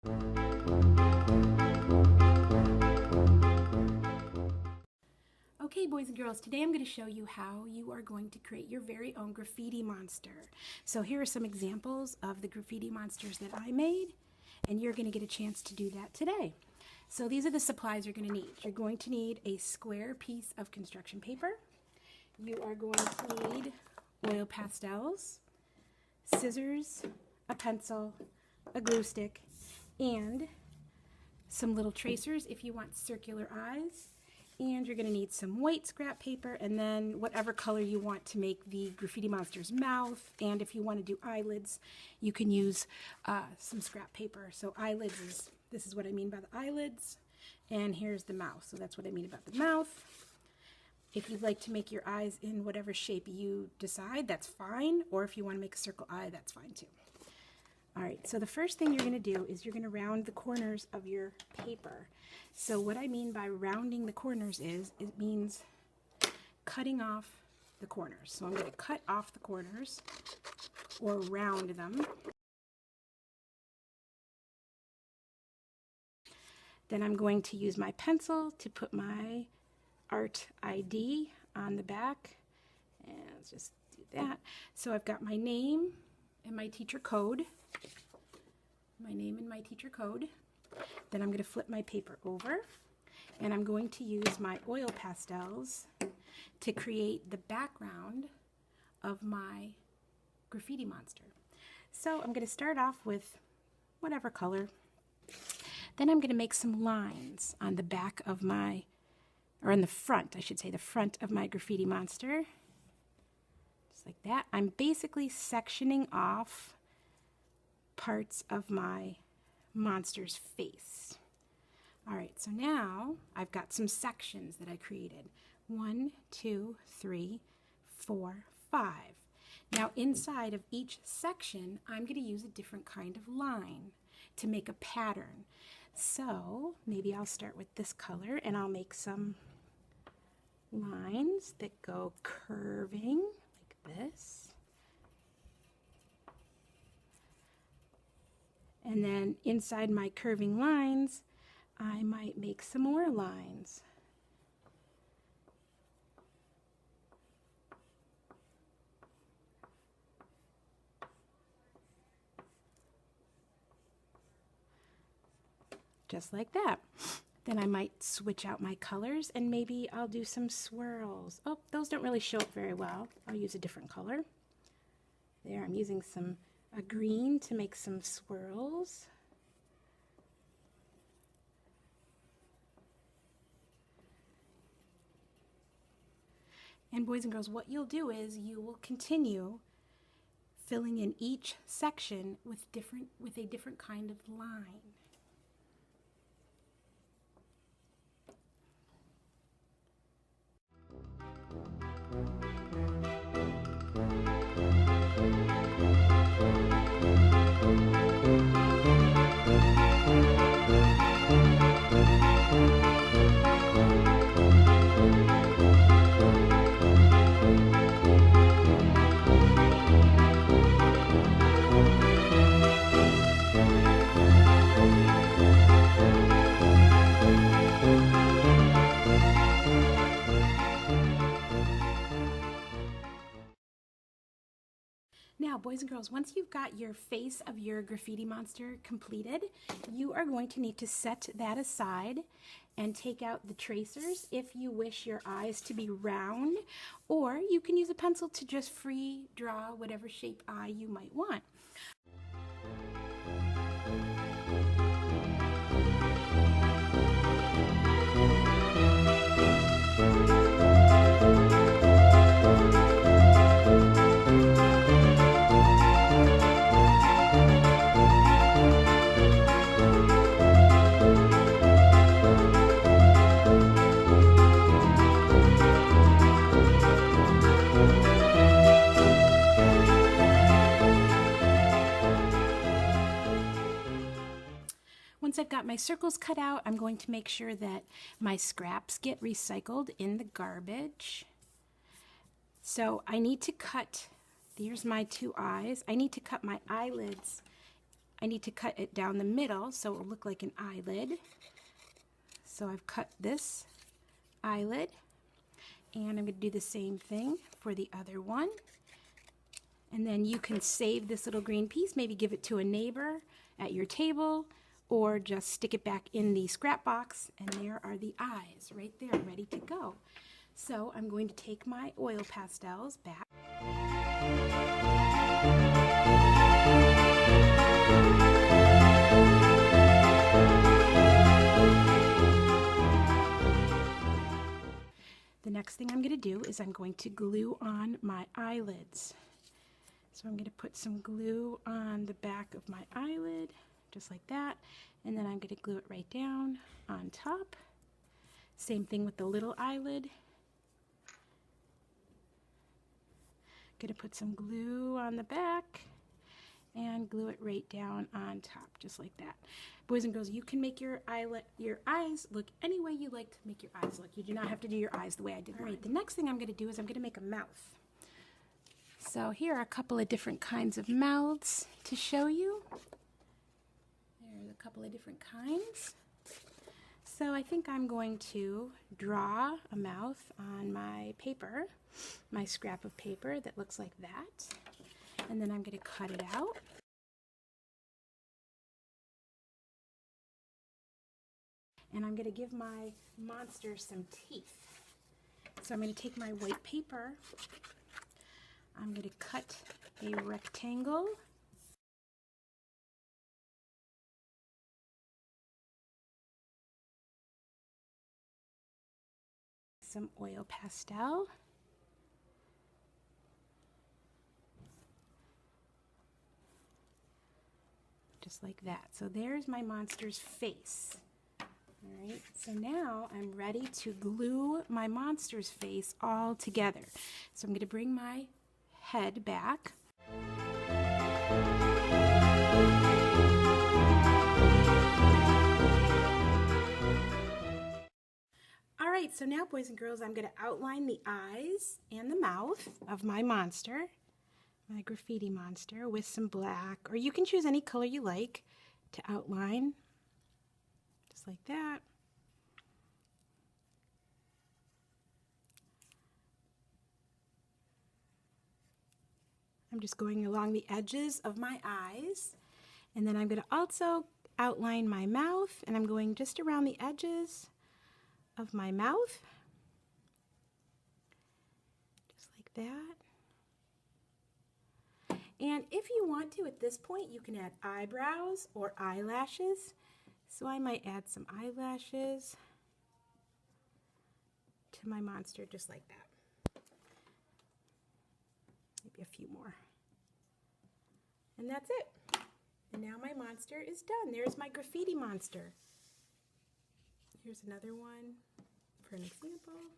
Okay, boys and girls, today I'm going to show you how you are going to create your very own graffiti monster. So here are some examples of the graffiti monsters that I made, and you're going to get a chance to do that today. So these are the supplies you're going to need. You're going to need a square piece of construction paper. You are going to need oil pastels, scissors, a pencil, a glue stick, and some little tracers if you want circular eyes. And you're going to need some white scrap paper, and then whatever color you want to make the graffiti monster's mouth. And if you want to do eyelids, you can use some scrap paper. So eyelids this is what I mean by the eyelids, and here's the mouth. So that's what I mean about the mouth. If you'd like to make your eyes in whatever shape you decide, that's fine. Or if you want to make a circle eye, that's fine too. All right, so the first thing you're going to do is you're going to round the corners of your paper. So what I mean by rounding the corners is, it means cutting off the corners. So I'm going to cut off the corners or round them. Then I'm going to use my pencil to put my art ID on the back. And let's just do that. So I've got my name and my teacher code. My name and my teacher code. Then I'm going to flip my paper over, and I'm going to use my oil pastels to create the background of my graffiti monster. So I'm going to start off with whatever color. Then I'm going to make some lines on the back of my, or on the front, I should say, the front of my graffiti monster. Just like that. I'm basically sectioning off parts of my monster's face. All right, so now I've got some sections that I created. 1, 2, 3, 4, 5. Now inside of each section, I'm going to use a different kind of line to make a pattern. So maybe I'll start with this color, and I'll make some lines that go curving like this. And then inside my curving lines, I might make some more lines. Just like that. Then I might switch out my colors, and maybe I'll do some swirls. Oh, those don't really show up very well. I'll use a different color. There, I'm using a green to make some swirls. And boys and girls, what you'll do is you will continue filling in each section with a different kind of line. Now, boys and girls, once you've got your face of your graffiti monster completed, you are going to need to set that aside and take out the tracers if you wish your eyes to be round, or you can use a pencil to just free draw whatever shape eye you might want. Once I've got my circles cut out, I'm going to make sure that my scraps get recycled in the garbage. So I need to cut, here's my two eyes, I need to cut my eyelids I need to cut it down the middle so it will look like an eyelid. So I've cut this eyelid, and I'm going to do the same thing for the other one. And then you can save this little green piece, maybe give it to a neighbor at your table, or just stick it back in the scrap box, and there are the eyes right there ready to go. So I'm going to take my oil pastels back. The next thing I'm going to do is I'm going to glue on my eyelids. So I'm going to put some glue on the back of my eyelid, just like that, and then I'm going to glue it right down on top. Same thing with the little eyelid. Going to put some glue on the back and glue it right down on top, just like that. Boys and girls, you can make your eyes look any way you like to make your eyes look. You do not have to do your eyes the way I did. All right, the next thing I'm going to do is I'm going to make a mouth. So here are a couple of different kinds of mouths to show you. There's a couple of different kinds. So I think I'm going to draw a mouth on my paper, my scrap of paper that looks like that. And then I'm going to cut it out. And I'm going to give my monster some teeth. So I'm going to take my white paper. I'm going to cut a rectangle. Some oil pastel. Just like that. So there's my monster's face. All right, so now I'm ready to glue my monster's face all together. So I'm going to bring my head back. All right, so now, boys and girls, I'm going to outline the eyes and the mouth of my monster, my graffiti monster, with some black, or you can choose any color you like to outline, just like that. I'm just going along the edges of my eyes, and then I'm going to also outline my mouth, and I'm going just around the edges of my mouth, just like that. And if you want to, at this point, you can add eyebrows or eyelashes. So I might add some eyelashes to my monster, just like that. Maybe a few more. And that's it. And now my monster is done. There's my graffiti monster. Here's another one for an example.